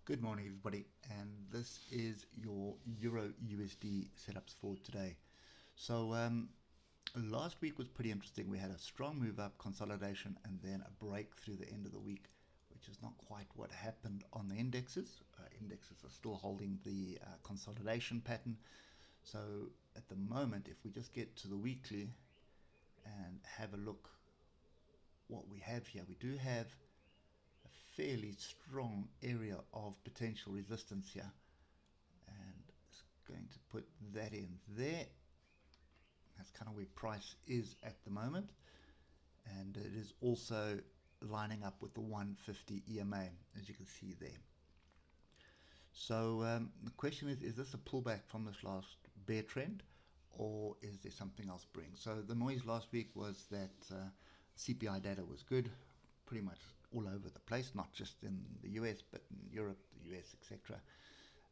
Good morning, everybody, and this is your Euro USD setups for today. So, last week was pretty interesting. We had a strong move up, consolidation, and then a break through the end of the week, which is not quite what happened on the indexes. Indexes are still holding the consolidation pattern. So, at the moment, if we just get to the weekly and have a look what we have here, we do have fairly strong area of potential resistance here, and it's going to put that in there. That's kind of where price is at the moment, and it is also lining up with the 150 EMA, as you can see there. So the question is this a pullback from this last bear trend, or is there something else brewing? So the noise last week was that CPI data was good, pretty much all over the place, not just in the US, but in Europe, the US, etc.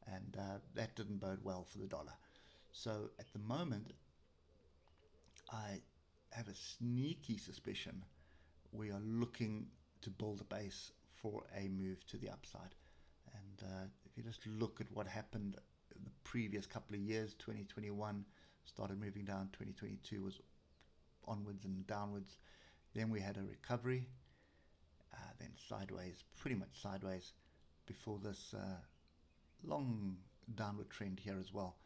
And that didn't bode well for the dollar. So at the moment, I have a sneaky suspicion we are looking to build a base for a move to the upside. And if you just look at what happened in the previous couple of years, 2021 started moving down, 2022 was onwards and downwards. Then we had a recovery, then sideways, pretty much sideways, before this long downward trend here as well.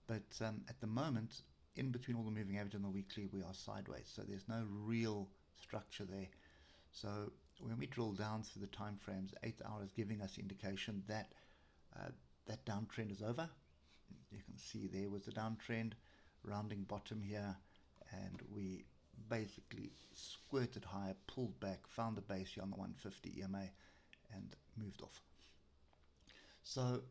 But at the moment, in between all the moving average and the weekly, we are sideways. So there's no real structure there. So when we drill down through the time frames, 8 hours giving us indication that that downtrend is over. You can see there was the downtrend, rounding bottom here, and we basically squirted higher, pulled back, found the base here on the 150 EMA, and moved off. So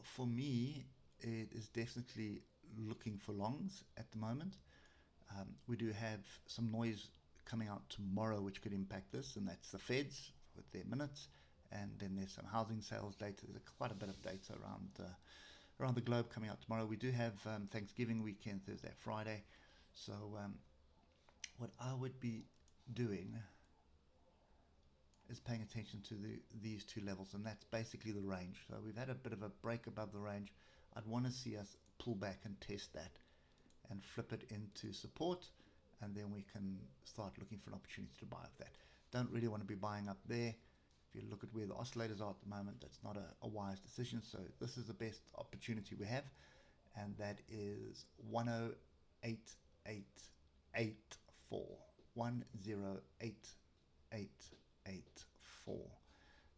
for me, it is definitely looking for longs at the moment. We do have some noise coming out tomorrow which could impact this, and that's the Feds with their minutes, and then there's some housing sales data. There's quite a bit of data around the globe coming out tomorrow. We do have Thanksgiving weekend, Thursday, Friday. So what I would be doing is paying attention to these two levels, and that's basically the range. So we've had a bit of a break above the range. I'd want to see us pull back and test that and flip it into support, and then we can start looking for an opportunity to buy off that. Don't really want to be buying up there. If you look at where the oscillators are at the moment, that's not a wise decision. So this is the best opportunity we have, and that is 108,884. 108,884.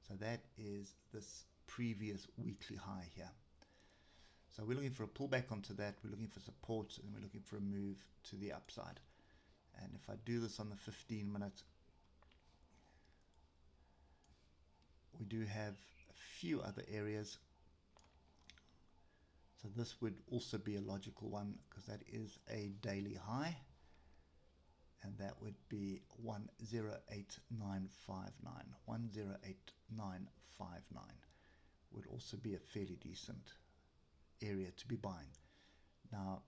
So that is this previous weekly high here. So we're looking for a pullback onto that, we're looking for support, and we're looking for a move to the upside. And if I do this on the 15 minute, we do have a few other areas. So this would also be a logical one because that is a daily high, and that would be 108959. 108959 would also be a fairly decent area to be buying. Now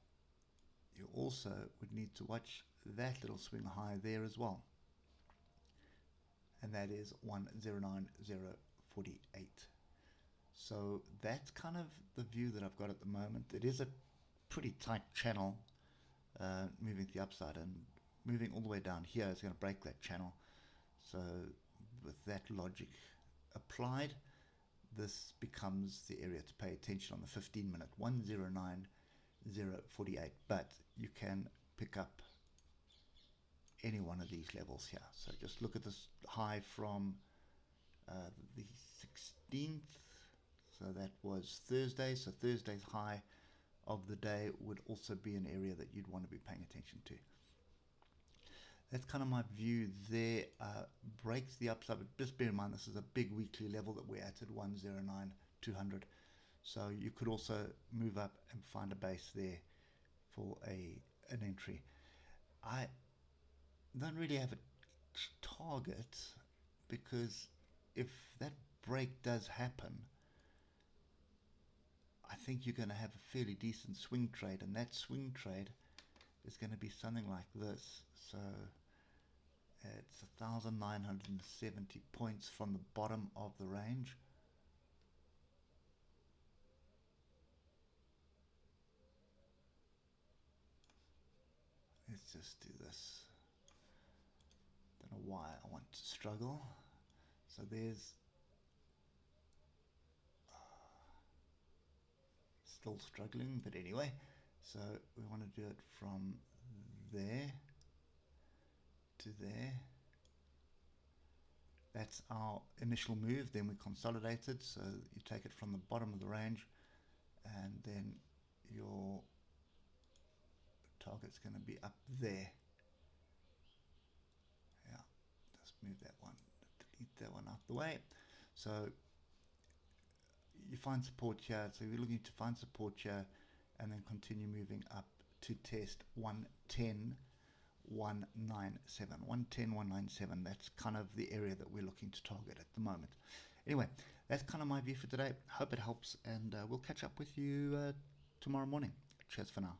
you also would need to watch that little swing high there as well, and that is 109048. So that's kind of the view that I've got at the moment. It is a pretty tight channel moving to the upside, and moving all the way down here is going to break that channel. So with that logic applied, this becomes the area to pay attention on the 15 minute, 109048. But you can pick up any one of these levels here. So just look at this high from the 16th. So that was Thursday. So Thursday's high of the day would also be an area that you'd want to be paying attention to. That's kind of my view there. Breaks the upside, but just bear in mind this is a big weekly level that we're at 109,200. So you could also move up and find a base there for an entry. I don't really have a target, because if that break does happen, I think you're going to have a fairly decent swing trade, and that swing trade is going to be something like this. So it's 1,970 points from the bottom of the range let's just do this. Don't know why I want to struggle. So there's still struggling, but anyway, so we want to do it from there to there. That's our initial move. Then we consolidate it, so you take it from the bottom of the range, and then your target's going to be up there. Yeah, just move that one, delete that one out the way. So you find support here, so you're looking to find support here and then continue moving up to test 110 197. 110 197, that's kind of the area that we're looking to target at the moment. Anyway, that's kind of my view for today. Hope it helps, and we'll catch up with you tomorrow morning. Cheers for now.